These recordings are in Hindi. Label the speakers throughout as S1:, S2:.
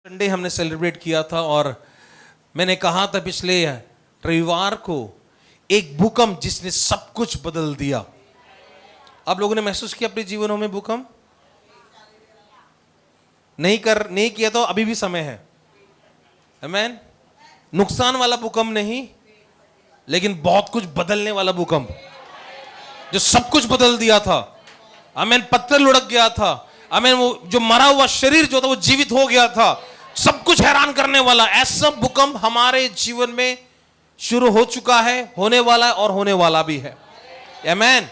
S1: संडे हमने सेलिब्रेट किया था और मैंने कहा था पिछले रविवार को एक भूकंप जिसने सब कुछ बदल दिया। आप लोगों ने महसूस किया अपने जीवनों में भूकंप? नहीं किया तो अभी भी समय है। आमीन। नुकसान वाला भूकंप नहीं, लेकिन बहुत कुछ बदलने वाला भूकंप जो सब कुछ बदल दिया था। आमीन। पत्थर लुढ़क गया था। आमीन। वो जो मरा हुआ शरीर जो था वो जीवित हो गया था। सब कुछ हैरान करने वाला ऐसा भूकंप हमारे जीवन में शुरू हो चुका है, होने वाला है और होने वाला भी है। आमीन।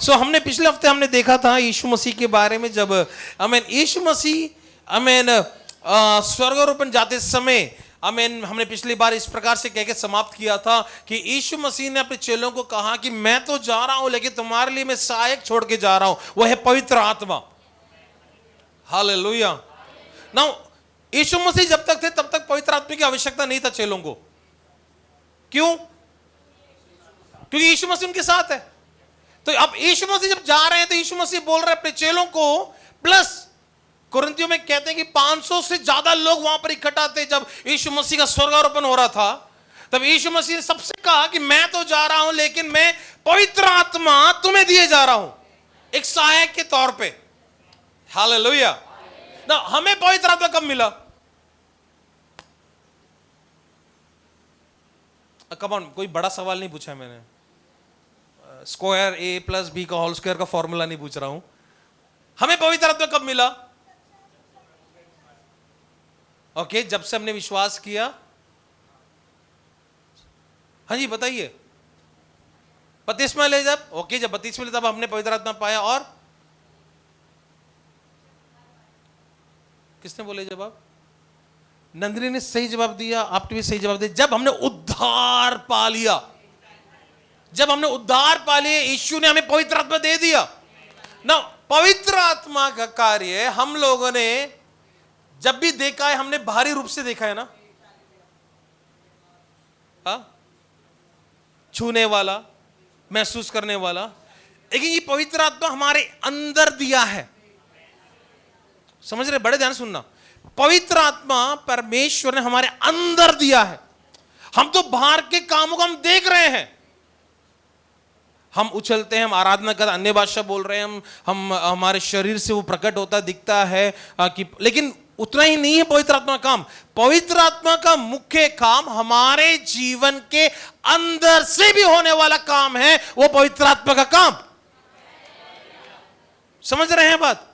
S1: सो हमने पिछले हफ्ते हमने देखा था यीशु मसीह के बारे में, जब आमीन यीशु मसीह आमीन स्वर्गारोपण जाते समय आमीन हमने पिछली बार इस प्रकार से कह के समाप्त किया था कि यीशु मसीह ने अपने चेलों को कहा कि मैं तो जा रहा हूं, लेकिन तुम्हारे लिए मैं सहायक छोड़ के जा रहा हूं, वो है पवित्र आत्मा। हालेलुया। नाउ यीशु मसीह जब तक थे तब तक पवित्र आत्मा की आवश्यकता नहीं था चेलों को। क्यों? क्योंकि यीशु मसीह उनके साथ है। तो अब यीशु मसीह जब जा रहे हैं तो यीशु मसीह बोल रहे हैं अपने चेलों को, प्लस कुरिन्थियों में कहते हैं कि 500 से ज्यादा लोग वहां पर इकट्ठा थे जब यीशु मसीह का स्वर्गारोपण हो रहा था। तब यीशु मसीह ने सबसे कहा कि मैं तो जा रहा हूं, लेकिन मैं पवित्र आत्मा तुम्हें दिए जा रहा हूं एक सहायक के तौर पे। हालेलुया। ना हमें पवित्र आत्मा कब मिला? कम ऑन, कोई बड़ा सवाल नहीं पूछा मैंने। स्क्वायर ए प्लस बी का होल स्क्वायर का फॉर्मूला नहीं पूछ रहा हूं। हमें पवित्र आत्मा कब मिला? ओके, जब से हमने विश्वास किया। हाँ जी बताइए। बपतिस्मा ले जब, ओके, जब बपतिस्मा ले तब हमने पवित्र आत्मा पाया। और किसने बोले जवाब? नंदिनी ने सही जवाब दिया, आपने भी सही जवाब दिया। जब हमने उद्धार पा लिया, जब हमने उद्धार पा लिया, यीशु ने हमें पवित्र आत्मा दे दिया ना। पवित्र आत्मा का कार्य हम लोगों ने जब भी देखा है, हमने बाहरी रूप से देखा है ना, छूने वाला, महसूस करने वाला, लेकिन ये पवित्र आत्मा हमारे अंदर दिया है। समझ रहे? बड़े ध्यान सुनना। पवित्र आत्मा परमेश्वर ने हमारे अंदर दिया है। हम तो बाहर के कामों को हम देख रहे हैं, हम उछलते हैं, हम आराधना करते, अन्य भाषा बोल रहे हैं, हम हमारे शरीर से वो प्रकट होता दिखता है कि, लेकिन उतना ही नहीं है पवित्र आत्मा का काम। पवित्र आत्मा का मुख्य काम हमारे जीवन के अंदर से भी होने वाला काम है, वो पवित्र आत्मा का काम। समझ रहे हैं बात?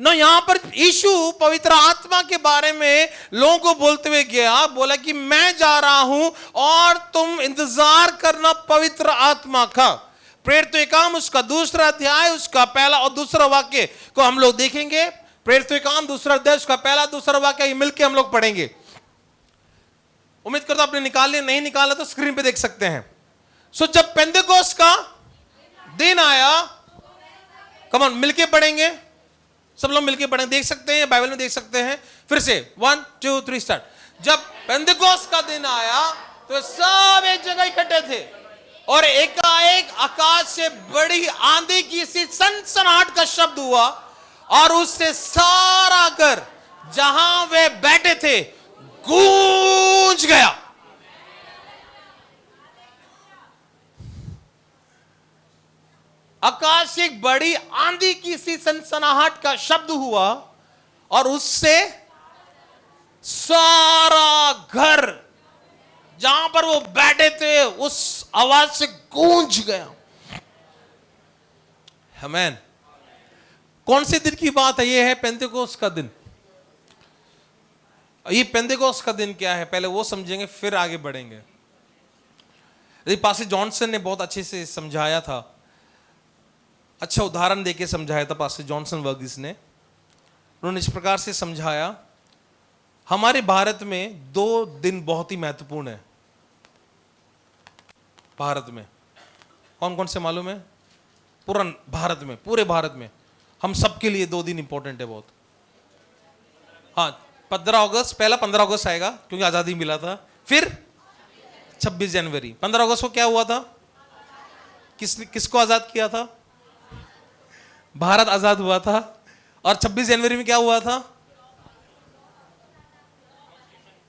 S1: ना यहां पर यीशु पवित्र आत्मा के बारे में लोगों को बोलते हुए गया, बोला कि मैं जा रहा हूं और तुम इंतजार करना पवित्र आत्मा का। प्रेरितों के काम उसका 2 अध्याय उसका पहला और दूसरा वाक्य को हम लोग देखेंगे। प्रेरितों के काम 2 अध्याय उसका पहला दूसरा वाक्य ये मिलकर हम लोग पढ़ेंगे। उम्मीद करता आपने निकाल लिया, नहीं निकाला तो स्क्रीन पे देख सकते हैं। सो जब पेंतेकोस्त का दिन आया, कम ऑन मिलके पढ़ेंगे, सब लोग मिलके पढ़ें, देख सकते हैं, बाइबल में देख सकते हैं। फिर से 1 2 3 स्टार्ट। जब पेंतेकोस्त का दिन आया तो सब एक जगह इकट्ठे थे और एकाएक आकाश से बड़ी आंधी की सी सनसनाहट का शब्द हुआ और उससे सारा घर जहां वे बैठे थे गूंज गया। आकाश से एक बड़ी आंधी की सी सनसनाहट का शब्द हुआ और उससे सारा घर जहां पर वो बैठे थे उस आवाज से गूंज गया। आमीन। कौन से दिन की बात है? ये है पेंतेकोस्त का दिन। ये पेंतेकोस्त का दिन क्या है पहले वो समझेंगे, फिर आगे बढ़ेंगे। पास्टर जॉनसन ने बहुत अच्छे से समझाया था, अच्छा उदाहरण देके समझाया था पास्टर जॉनसन वर्गीस ने। उन्होंने इस प्रकार से समझाया, हमारे भारत में 2 दिन बहुत ही महत्वपूर्ण है। भारत में कौन कौन से मालूम है? पूरा भारत में, पूरे भारत में हम सबके लिए 2 दिन इंपॉर्टेंट है बहुत। हाँ, 15 अगस्त, पहला 15 अगस्त आएगा क्योंकि आजादी मिला था। फिर 26 जनवरी। 15 अगस्त को क्या हुआ था? किसको आजाद किया था? भारत आजाद हुआ था। और 26 जनवरी में क्या हुआ था?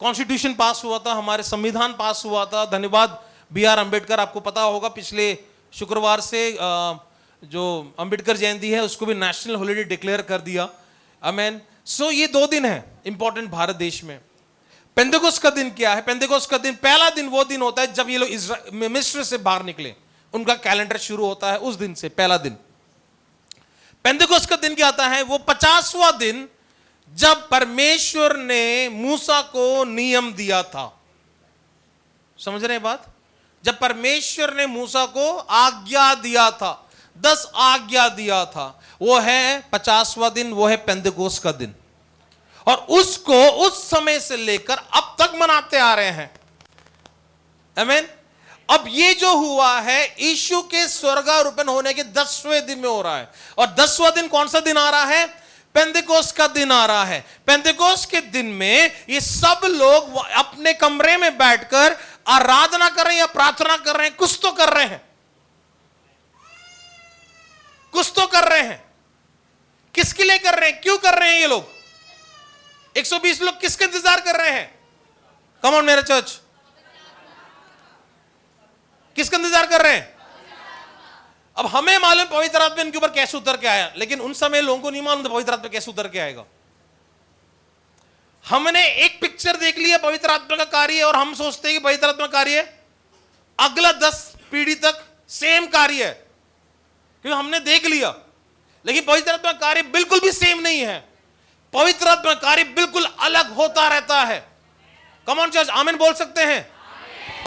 S1: कॉन्स्टिट्यूशन पास हुआ था, हमारे संविधान पास हुआ था। धन्यवाद B.R. अम्बेडकर। आपको पता होगा पिछले शुक्रवार से जो अम्बेडकर जयंती है उसको भी नेशनल हॉलिडे डिक्लेयर कर दिया। आमेन। सो ये 2 दिन है इंपॉर्टेंट भारत देश में। पेंतेकोस्त का दिन क्या है? पेंतेकोस्त का दिन, पहला दिन वो दिन होता है जब ये लोग मिस्र से बाहर निकले, उनका कैलेंडर शुरू होता है उस दिन से, पहला दिन। पेंतेकोस्त का दिन क्या आता है? वो 50वां दिन जब परमेश्वर ने मूसा को नियम दिया था। समझ रहे हैं बात? जब परमेश्वर ने मूसा को आज्ञा दिया था, 10 आज्ञा दिया था, वो है 50वां दिन, वो है पेंतेकोस्त का दिन। और उसको उस समय से लेकर अब तक मनाते आ रहे हैं। आमीन। अब ये जो हुआ है यीशु के स्वर्गारोपण होने के 10वें दिन में हो रहा है। और 10वां दिन कौन सा दिन आ रहा है? पेंतेकोस्त का दिन आ रहा है। पेंतेकोस्त के दिन में ये सब लोग अपने कमरे में बैठकर आराधना कर रहे हैं या प्रार्थना कर रहे हैं, कुछ तो कर रहे हैं, कुछ तो कर रहे हैं। किसके लिए कर रहे हैं? क्यों कर रहे हैं ये लोग? 120 लोग किसके इंतजार कर रहे हैं? कम ऑन मेरा चर्च, किसका इंतजार कर रहे हैं? अब हमें मालूम पवित्र आत्मा इनके ऊपर कैसे उतर के आया, लेकिन उन समय लोगों को नहीं मालूम था पवित्र आत्मा कैसे उतर के आएगा। हमने एक पिक्चर देख लिया पवित्र आत्मा का कार्य और हम सोचते हैं कि पवित्र आत्मा कार्य अगला 10 पीढ़ी तक सेम कार्य है, क्योंकि हमने देख लिया। लेकिन पवित्र आत्मा कार्य बिल्कुल भी सेम नहीं है। पवित्र आत्मा कार्य बिल्कुल अलग होता रहता है। कम ऑन चर्च, आमीन बोल सकते हैं?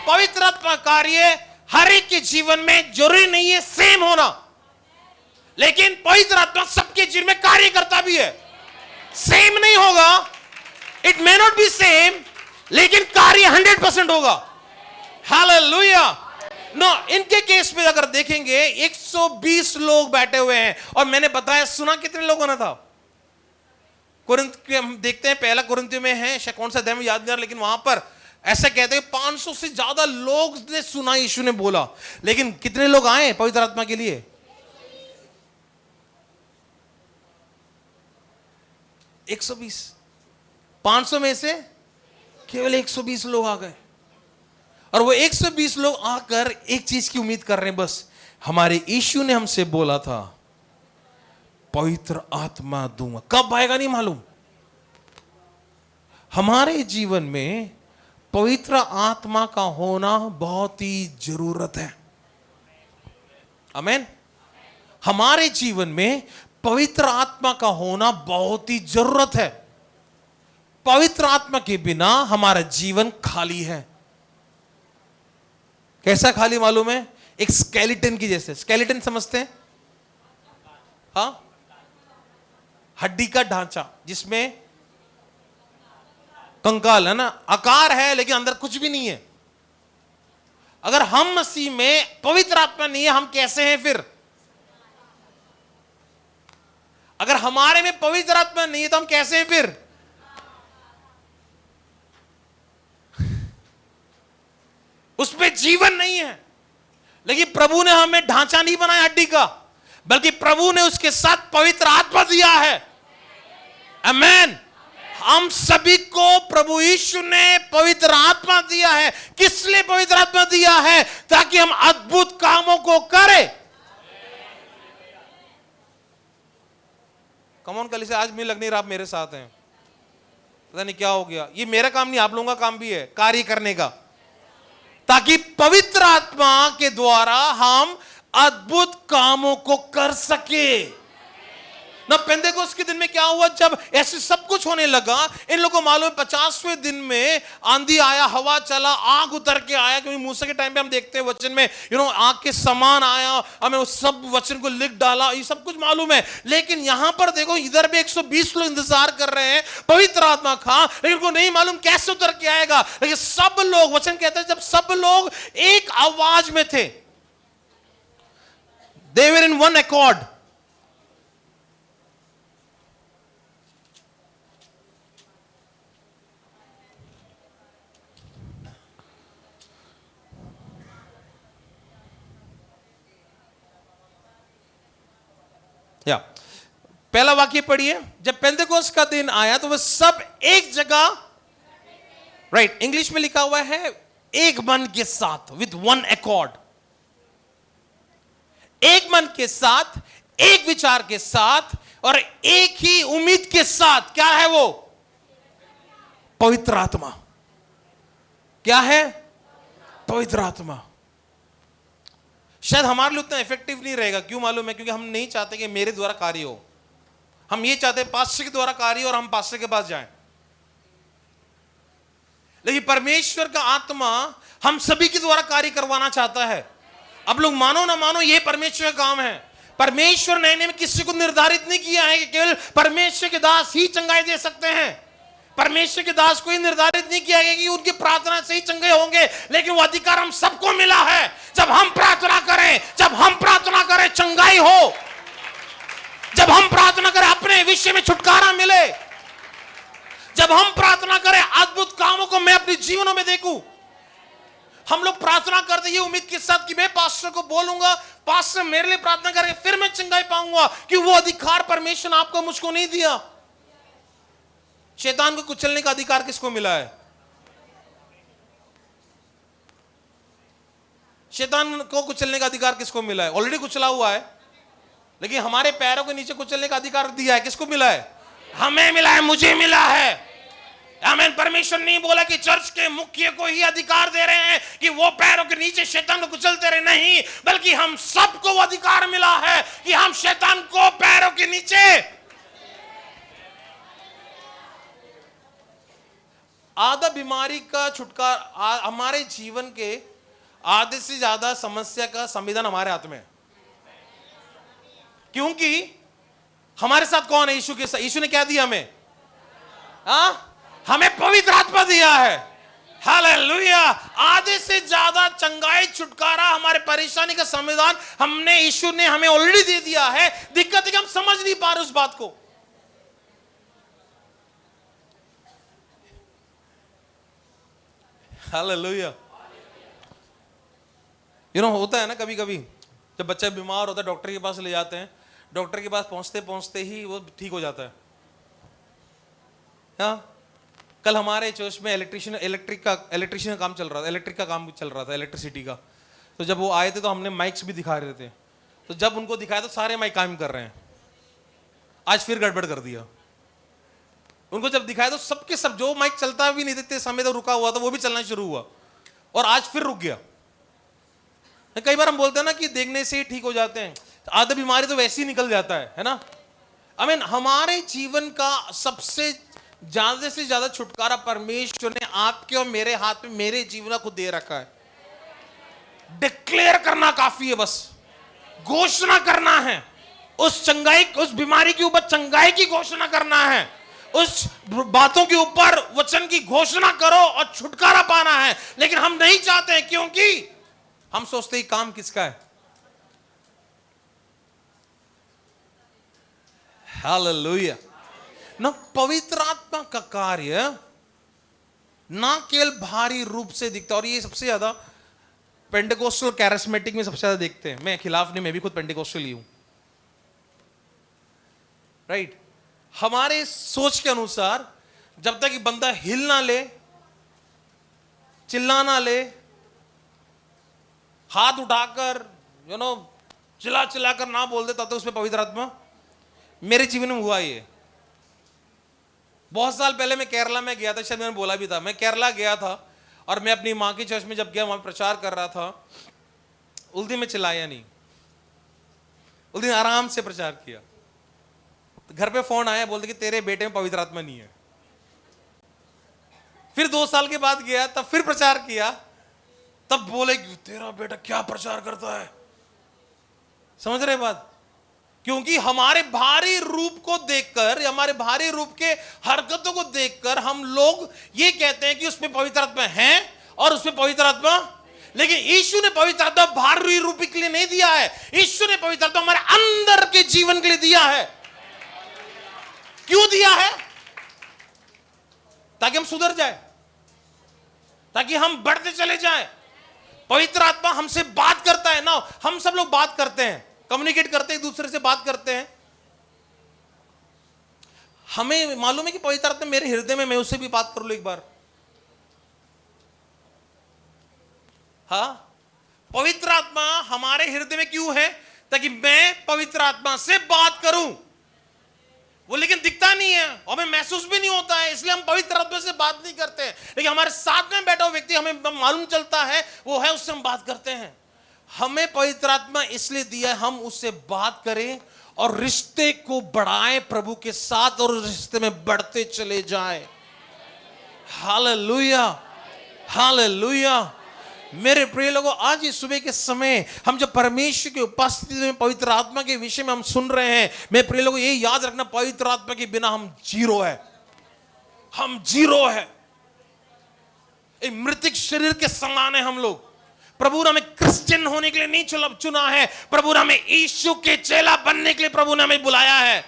S1: पवित्र आत्मा कार्य हर एक के जीवन में जरूरी नहीं है सेम होना, लेकिन पवित्र आत्मा सबके जीवन में कार्य करता भी है। सेम नहीं होगा, it may not be same, लेकिन कार्य 100% होगा। हालेलुया। नो, इनके केस में अगर देखेंगे 120 लोग बैठे हुए हैं। और मैंने बताया, सुना कितने लोगों ने था? कुरिन्थ के हम देखते हैं, पहला कुरिन्थियों में है, शायद कौन सा अध्याय में याद नहीं आ रहा, लेकिन वहां पर ऐसा कहते हैं 500 से ज्यादा लोग ने सुना, यीशु ने बोला। लेकिन कितने लोग आए पवित्र आत्मा के लिए? 120। 500 में से केवल 120 लोग आ गए। और वो 120 लोग आकर एक चीज की उम्मीद कर रहे हैं, बस हमारे यीशु ने हमसे बोला था पवित्र आत्मा दूंगा। कब आएगा नहीं मालूम। हमारे जीवन में पवित्र आत्मा का होना बहुत ही जरूरत है। आमीन। हमारे जीवन में पवित्र आत्मा का होना बहुत ही जरूरत है। पवित्र आत्मा के बिना हमारा जीवन खाली है। कैसा खाली मालूम है? एक स्केलेटन की जैसे। स्केलेटन समझते हैं? हाँ, हड्डी का ढांचा जिसमें कंकाल है ना, आकार है लेकिन अंदर कुछ भी नहीं है। अगर हम मसीह में पवित्र आत्मा नहीं है, हम कैसे हैं फिर? अगर हमारे में पवित्र आत्मा नहीं है तो हम कैसे हैं फिर? उसमें जीवन नहीं है। लेकिन प्रभु ने हमें ढांचा नहीं बनाया हड्डी का, बल्कि प्रभु ने उसके साथ पवित्र आत्मा दिया है। आमेन। हम सभी को प्रभु यीशु ने पवित्र आत्मा दिया है। किस लिए पवित्र आत्मा दिया है? ताकि हम अद्भुत कामों को करें। कमॉन कल से आज मैं लग नहीं रहा, आप मेरे साथ हैं। पता नहीं क्या हो गया। ये मेरा काम नहीं, आप लोगों का काम भी है कार्य करने का, ताकि पवित्र आत्मा के द्वारा हम अद्भुत कामों को कर सके ना। पेंतेकोस्त के दिन में क्या हुआ? जब ऐसे सब कुछ होने लगा, इन लोगों को मालूम है 50वें दिन में आंधी आया, हवा चला, आग उतर के आया। क्योंकि मूसा के टाइम पे हम देखते हैं वचन में आग के समान आया, हमें उस सब वचन को लिख डाला, ये सब कुछ मालूम है। लेकिन यहां पर देखो, इधर भी 120 लोग इंतजार कर रहे हैं पवित्र आत्मा का, लेकिन उनको नहीं मालूम कैसे उतर के आएगा। लेकिन सब लोग, वचन कहते हैं, जब सब लोग एक आवाज में थे, they were in one accord। या पहला वाक्य पढ़िए। जब पेंतेकोस्त का दिन आया तो वह सब एक जगह राइट, इंग्लिश में लिखा हुआ है एक मन के साथ, विथ वन अकॉर्ड, एक मन के साथ, एक विचार के साथ और एक ही उम्मीद के साथ। क्या है वो? पवित्र आत्मा। क्या है? पवित्र आत्मा। शायद हमारे लिए उतना इफेक्टिव नहीं रहेगा। क्यों मालूम है? क्योंकि हम नहीं चाहते कि मेरे द्वारा कार्य हो। हम ये चाहते हैं पास्टर के द्वारा कार्य हो और हम पास्टर के पास जाएं। लेकिन परमेश्वर का आत्मा हम सभी के द्वारा कार्य करवाना चाहता है। अब लोग मानो ना मानो, ये परमेश्वर का काम है। परमेश्वर ने किसी को निर्धारित नहीं किया है कि केवल परमेश्वर के दास ही चंगाई दे सकते हैं। परमेश्वर के दास को ही निर्धारित नहीं किया गया कि उनकी प्रार्थना से ही चंगे होंगे, लेकिन वो अधिकार हम सबको मिला है। जब हम प्रार्थना करें, जब हम प्रार्थना करें चंगाई हो, जब हम प्रार्थना करें अपने विषय में छुटकारा मिले, जब हम प्रार्थना करें अद्भुत कामों को मैं अपने जीवनों में देखूं। हम लोग प्रार्थना करते ये उम्मीद के साथ कि मैं पास्टर को बोलूंगा, पास्टर मेरे लिए प्रार्थना करेंगे, फिर मैं चंगाई पाऊंगा, कि वो अधिकार परमेश्वर ने आपको मुझको नहीं दिया। शैतान को कुचलने का अधिकार किसको मिला है? शैतान को कुचलने का अधिकार किसको मिला है? ऑलरेडी कुचला हुआ है, लेकिन हमारे पैरों के नीचे कुचलने का अधिकार दिया है। किसको मिला है? हमें मिला है, मुझे मिला है। आमीन। परमेश्वर नहीं बोला कि चर्च के मुखिया को ही अधिकार दे रहे हैं कि वो पैरों के नीचे शैतान को कुचलते रहे, नहीं, बल्कि हम सबको वो अधिकार मिला है कि हम शैतान को पैरों के नीचे। आधा बीमारी का छुटकारा, हमारे जीवन के आधे से ज्यादा समस्या का समाधान हमारे हाथ में है। क्योंकि हमारे साथ कौन है? यीशु के साथ। यीशु ने क्या दिया हमें? हमें पवित्र आत्मा दिया है। हालेलुया। आधे से ज्यादा चंगाई, छुटकारा, हमारे परेशानी का समाधान हमने, यीशु ने हमें ऑलरेडी दे दिया है। दिक्कत है कि हम समझ नहीं पा रहे उस बात को। हालेलुया। होता है ना कभी कभी, जब बच्चा बीमार होता है डॉक्टर के पास ले जाते हैं, डॉक्टर के पास पहुंचते पहुंचते ही वो ठीक हो जाता है। हाँ, कल हमारे चर्च में इलेक्ट्रिक का काम चल रहा था, इलेक्ट्रिसिटी का। तो जब वो आए थे तो हमने माइक्स भी दिखा रहे थे। तो जब उनको दिखाया तो सारे माइक काम कर रहे हैं। आज फिर गड़बड़ कर दिया। उनको जब दिखाया तो सबके सब, जो माइक चलता भी नहीं देते समय तो रुका हुआ था, वो भी चलना शुरू हुआ और आज फिर रुक गया। कई बार हम बोलते हैं ना कि देखने से ही ठीक हो जाते हैं, आधी बीमारी तो वैसे ही निकल जाता है ना। आमीन। हमारे जीवन का सबसे ज्यादा से ज्यादा छुटकारा परमेश्वर ने आपके और मेरे हाथ में, मेरे जीवन को दे रखा है। डिक्लेयर करना काफी है, बस घोषणा करना है। उस चंगाई, उस बीमारी के ऊपर चंगाई की घोषणा करना है। उस बातों के ऊपर वचन की घोषणा करो और छुटकारा पाना है। लेकिन हम नहीं चाहते हैं, क्योंकि हम सोचते हैं काम किसका है। हालेलुया। ना पवित्र आत्मा का कार्य ना केवल भारी रूप से दिखता, और ये सबसे ज्यादा पेंटेकोस्टल कैरिस्मेटिक में सबसे ज्यादा देखते हैं। मैं खिलाफ नहीं, मैं भी खुद पेंटेकोस्टल ही हूं। राइट। हमारे सोच के अनुसार जब तक कि बंदा हिल ना ले, चिल्ला ना ले, हाथ उठाकर चिल्ला चिल्लाकर ना बोल दे, तब तक उसमें पवित्र आत्मा। मेरे जीवन में हुआ ये। बहुत साल पहले मैं केरला में गया था, शायद मैंने बोला भी था। मैं केरला गया था और मैं अपनी माँ की चर्च में जब गया, वहां प्रचार कर रहा था। उस दिन मैं चिल्लाया नहीं, उस दिन आराम से प्रचार किया। तो घर पे फोन आया, बोलते कि तेरे बेटे में पवित्र आत्मा नहीं है। फिर 2 साल के बाद गया, तब फिर प्रचार किया, तब बोले कि तेरा बेटा क्या प्रचार करता है। समझ रहे बात? क्योंकि हमारे भारी रूप को देखकर, हमारे भारी रूप के हरकतों को देखकर हम लोग ये कहते हैं कि उसमें पवित्र आत्मा है और उसमें पवित्र आत्मा। लेकिन यीशु ने पवित्र आत्मा भारी रूप के लिए नहीं दिया है। यीशु ने पवित्र आत्मा हमारे अंदर के जीवन के लिए दिया है। क्यों दिया है? ताकि हम सुधर जाए, ताकि हम बढ़ते चले जाएं। पवित्र आत्मा हमसे बात करता है ना। हम सब लोग बात करते हैं, कम्युनिकेट करते हैं, एक दूसरे से बात करते हैं। हमें मालूम है कि पवित्र आत्मा मेरे हृदय में, मैं उससे भी बात कर लूं एक बार। हाँ, पवित्र आत्मा हमारे हृदय में क्यों है? ताकि मैं पवित्र आत्मा से बात करूं। वो लेकिन दिखता नहीं है और हमें महसूस भी नहीं होता है, इसलिए हम पवित्र आत्मा से बात नहीं करते हैं। लेकिन हमारे साथ में बैठा हुआ व्यक्ति, हमें मालूम चलता है वो है, उससे हम बात करते हैं। हमें पवित्र आत्मा इसलिए दिया है हम उससे बात करें और रिश्ते को बढ़ाएं प्रभु के साथ, और रिश्ते में बढ़ते चले जाएं। Hallelujah, hallelujah. मेरे प्रिय लोगों, आज इस सुबह के समय हम जब परमेश्वर की उपस्थिति में पवित्र आत्मा के विषय में हम सुन रहे हैं, मेरे प्रिय लोगों, ये याद रखना, पवित्र आत्मा के बिना हम जीरो है। हम जीरो है, एक मृतिक शरीर के समान है हम लोग। प्रभु ने हमें क्रिश्चियन होने के लिए नहीं चुना है, प्रभु ने हमें यीशु के चेला बनने के लिए प्रभु ने हमें बुलाया है।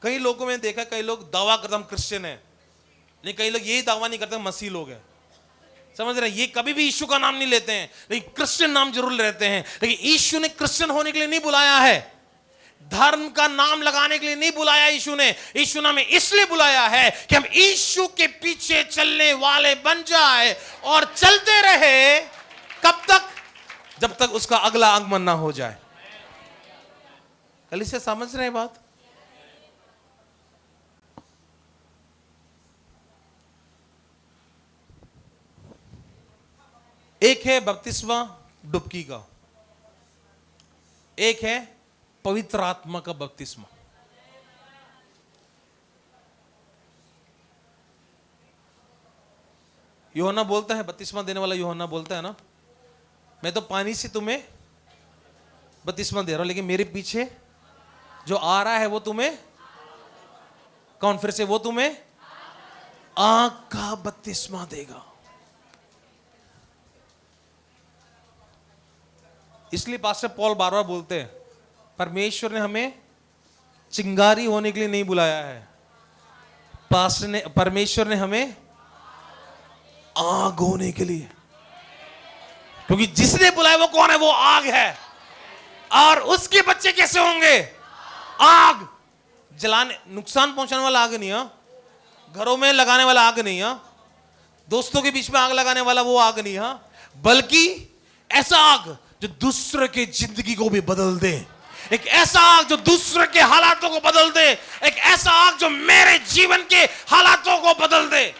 S1: कई लोगों में देखा, कई लोग दावा करते हम क्रिश्चियन है, नहीं, कई लोग यही दावा नहीं करते मसीह लोग हैं। समझ रहे हैं? ये कभी भी यीशु का नाम नहीं लेते हैं, लेकिन क्रिश्चियन नाम जरूर लेते हैं। लेकिन यीशु ने क्रिश्चियन होने के लिए नहीं बुलाया है, धर्म का नाम लगाने के लिए नहीं बुलाया यीशु ने। यीशु ने हमें इसलिए बुलाया है कि हम यीशु के पीछे चलने वाले बन जाए और चलते रहे। कब तक? जब तक उसका अगला आगमन ना हो जाए। कल इसे समझ रहे हैं बात? एक है बपतिस्मा डुबकी का, एक है पवित्र आत्मा का बपतिस्मा। यूहन्ना बोलता है, बपतिस्मा देने वाला यूहन्ना बोलता है ना, मैं तो पानी से तुम्हें बपतिस्मा दे रहा हूं, लेकिन मेरे पीछे जो आ रहा है वो तुम्हें, कौन? फिर से, वो तुम्हें आग का बपतिस्मा देगा। इसलिए पास्टर पॉल बार बार बोलते हैं, परमेश्वर ने हमें चिंगारी होने के लिए नहीं बुलाया है, परमेश्वर ने हमें आग होने के लिए, क्योंकि जिसने बुलाया वो कौन है? वो आग है। और उसके बच्चे कैसे होंगे? आग। जलाने, नुकसान पहुंचाने वाला आग नहीं है, घरों में लगाने वाला आग नहीं है, दोस्तों के बीच में आग लगाने वाला वो आग नहीं है, बल्कि ऐसा आग जो दूसरे के जिंदगी को भी बदल दे, एक ऐसा आग जो दूसरे के हालातों को बदल दे, एक ऐसा आग जो मेरे जीवन के हालातों को बदल दे।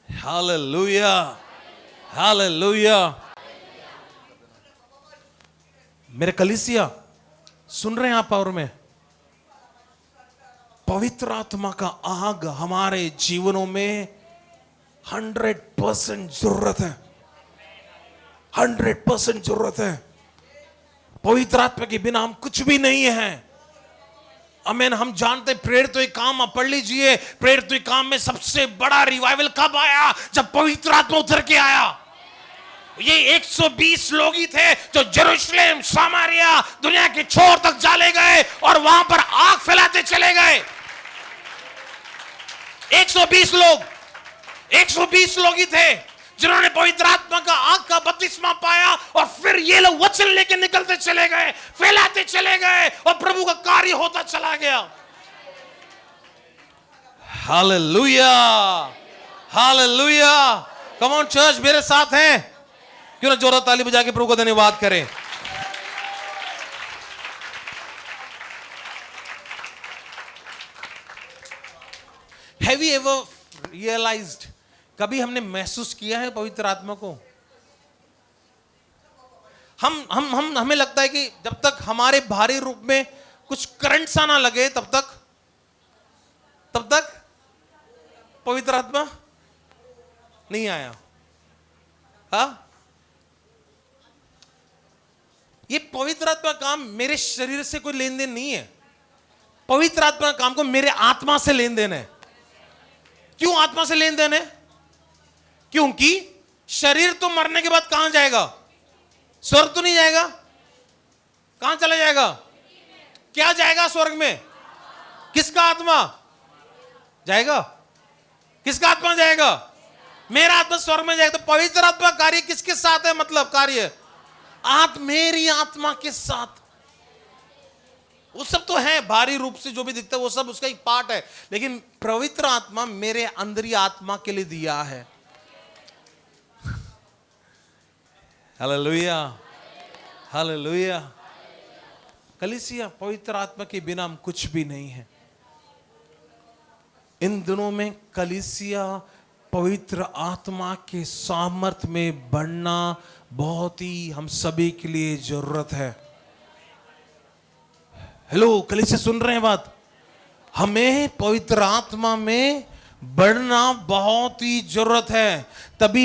S1: Hallelujah, hallelujah. मेरे कलीसिया सुन रहे हैं आप? पावर में पवित्र आत्मा का आग हमारे जीवनों में 100% जरूरत है, 100% जरूरत है। पवित्र आत्मा के बिना हम कुछ भी नहीं है। आमीन। हम जानते हैं प्रेरित एक काम, आप पढ़ लीजिए, प्रेरित एक काम में सबसे बड़ा रिवाइवल कब आया? जब पवित्र आत्मा उतर के आया। ये 120 लोग ही थे जो जेरूशलेम, सामरिया, दुनिया के छोर तक चले गए और वहां पर आग फैलाते चले गए। 120 लोग, 120 लोग ही थे जिन्होंने पवित्र आत्मा का आग का बपतिस्मा पाया, और फिर ये लोग वचन लेके निकलते चले गए, फैलाते चले गए, और प्रभु का कार्य होता चला गया। Hallelujah, hallelujah. Come on church, मेरे साथ हैं? क्यों ना जोरदार ताली बजा के प्रभु को धन्यवाद करें। Have you ever realized, कभी हमने महसूस किया है पवित्र आत्मा को? हमें लगता है कि जब तक हमारे बाहरी रूप में कुछ करंट सा ना लगे तब तक पवित्र आत्मा नहीं आया। हाँ, ये पवित्र आत्मा काम मेरे शरीर से कोई लेन देन नहीं है। पवित्र आत्मा काम को मेरे आत्मा से लेन देन है। क्यों आत्मा से लेन देन है? क्योंकि शरीर तो मरने के बाद कहां जाएगा? स्वर्ग तो नहीं जाएगा। कहां चला जाएगा? क्या जाएगा स्वर्ग में? किसका आत्मा जाएगा? किसका आत्मा जाएगा? मेरा आत्मा स्वर्ग में जाएगा। तो पवित्र आत्मा कार्य किसके साथ है? मतलब कार्य मेरी आत्मा के साथ। वो सब तो है, बाहरी रूप से जो भी दिखता है वो सब उसका एक पार्ट है, लेकिन पवित्र आत्मा मेरे अंदरी आत्मा के लिए दिया है। Hallelujah, hallelujah. कलीसिया, पवित्र आत्मा के बिना हम कुछ भी नहीं है। इन दिनों में कलीसिया पवित्र आत्मा के सामर्थ में बढ़ना बहुत ही हम सभी के लिए जरूरत है। हेलो कलीसिया, सुन रहे हैं बात? हमें पवित्र आत्मा में बढ़ना बहुत ही जरूरत है। तब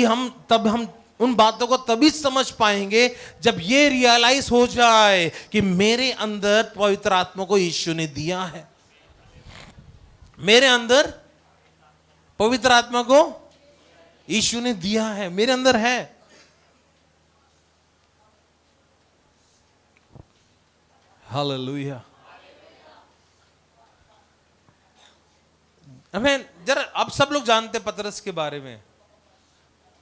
S1: हम उन बातों को तभी समझ पाएंगे जब ये रियलाइज हो जाए कि मेरे अंदर पवित्र आत्मा को यीशु ने दिया है। मेरे अंदर पवित्र आत्मा को यीशु ने दिया है, मेरे अंदर है। हालेलुया। हमें जरा, अब सब लोग जानते हैं पतरस के बारे में।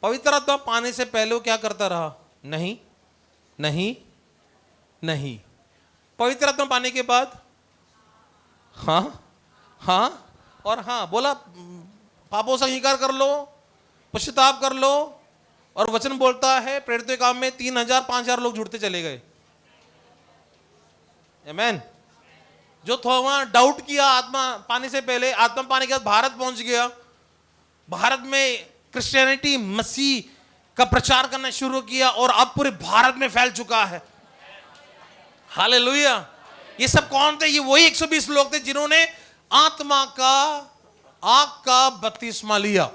S1: पवित्र आत्मा पाने से पहले वो क्या करता रहा? नहीं नहीं नहीं। पवित्र आत्मा पाने के बाद हाँ हाँ और हाँ बोला, पापों से अंगीकार कर लो, पश्चाताप कर लो, और वचन बोलता है प्रेरितों के काम में 3000 5000 लोग जुड़ते चले गए। आमेन। जो थोड़ा डाउट किया आत्मा पाने से पहले, आत्मा पाने के बाद भारत पहुंच गया। भारत में क्रिश्चियनिटी, मसीह का प्रचार करना शुरू किया और अब पूरे भारत में फैल चुका है। हालेलुया। ये सब कौन थे? ये वही 120 लोग थे जिन्होंने आत्मा का, आग का बपतिस्मा लिया।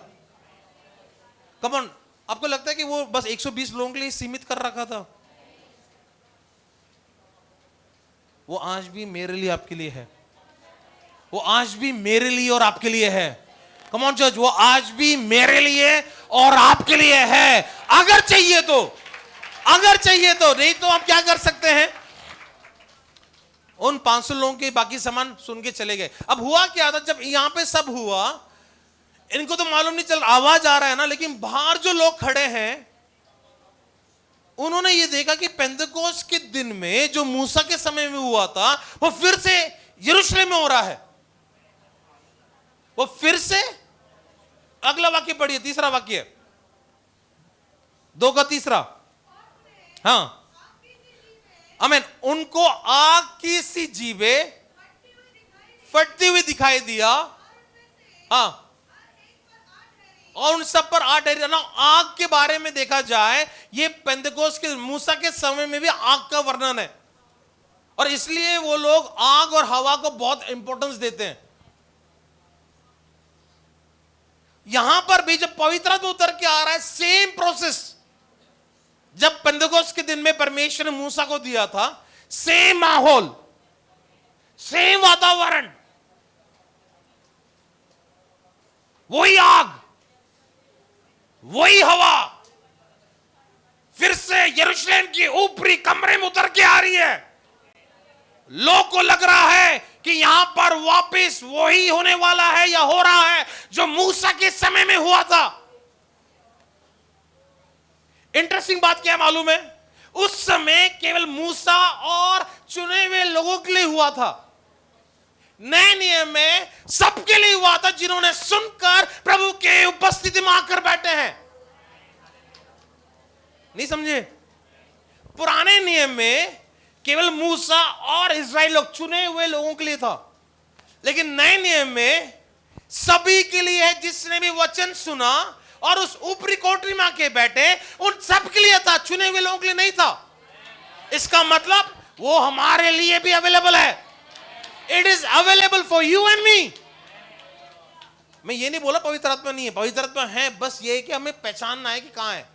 S1: कम ऑन, आपको लगता है कि वो बस 120 लोगों के लिए सीमित कर रखा था? वो आज भी मेरे लिए, आपके लिए है। वो आज भी मेरे लिए और आपके लिए है। कम ऑन चर्च, वो आज भी मेरे लिए और आपके लिए है। अगर चाहिए तो, अगर चाहिए तो, नहीं तो हम क्या कर सकते हैं? उन 500 लोगों के बाकी सामान सुन के चले गए। अब हुआ क्या था, जब यहां पे सब हुआ, इनको तो मालूम नहीं चल, आवाज आ रहा है ना, लेकिन बाहर जो लोग खड़े हैं उन्होंने ये देखा कि पेंतेकोस्त के दिन में जो मूसा के समय में हुआ था वो फिर से यरूशलेम में हो रहा है। वो फिर से, अगला वाक्य पढ़िए, तीसरा वाक्य, 2 का तीसरा। हाँ आमीन। उनको आग की सी जीवे फटती हुई दिखाई दिया। हाँ, और उन सब पर आग ठहरी। ना, आग के बारे में देखा जाए, ये पेंतेकोस्त के मूसा के समय में भी आग का वर्णन है, और इसलिए वो लोग आग और हवा को बहुत इंपॉर्टेंस देते हैं। यहां पर भी जब पवित्र आत्मा उतर के आ रहा है, सेम प्रोसेस जब पेंतेकोस्त के दिन में परमेश्वर ने मूसा को दिया था, सेम माहौल, सेम वातावरण, वही आग, वही हवा फिर से यरूशलेम की ऊपरी कमरे में उतर के आ रही है। लोग को लग रहा है कि यहां पर वापस वही होने वाला है या हो रहा है जो मूसा के समय में हुआ था। इंटरेस्टिंग बात क्या मालूम है? उस समय केवल मूसा और चुने हुए लोगों के लिए हुआ था। नए नियम में सबके लिए हुआ था जिन्होंने सुनकर प्रभु के उपस्थिति में आकर बैठे हैं। नहीं समझे? पुराने नियम में केवल मूसा और इजराइल लोग, चुने हुए लोगों के लिए था, लेकिन नए नियम में सभी के लिए है। जिसने भी वचन सुना और उस ऊपरी कोठरी में आके बैठे, उन सब के लिए था, चुने हुए लोगों के लिए नहीं था। इसका मतलब वो हमारे लिए भी अवेलेबल है। It is available for you and me. मैं ये नहीं बोला पवित्र आत्मा नहीं है, पवित्र आत्मा है, बस ये है कि हमें पहचानना है कि कहां है।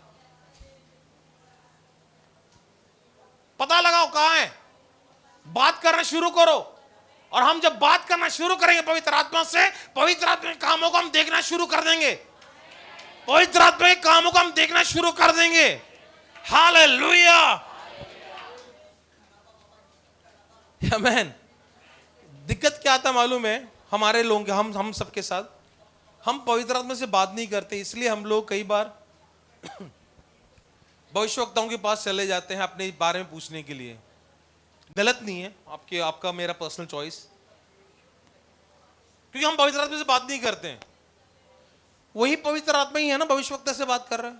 S1: पता लगाओ कहां है, बात करना शुरू करो। और हम जब बात करना शुरू करेंगे पवित्र आत्मा से, पवित्र आत्मा के कामों को हम देखना शुरू कर देंगे। पवित्र आत्मा के कामों को हम देखना शुरू कर देंगे। हालेलुया, आमीन। दिक्कत क्या था मालूम है हमारे लोगों के, हम सबके साथ, हम पवित्र आत्मा से बात नहीं करते। इसलिए हम लोग कई बार भविष्यवक्ताओं के पास चले जाते हैं अपने बारे में पूछने के लिए। गलत नहीं है, आपका मेरा पर्सनल चॉइस, क्योंकि हम पवित्र आत्मा से बात नहीं करते हैं। वही पवित्र आत्मा ही है ना भविष्यवक्ता से बात कर रहा है।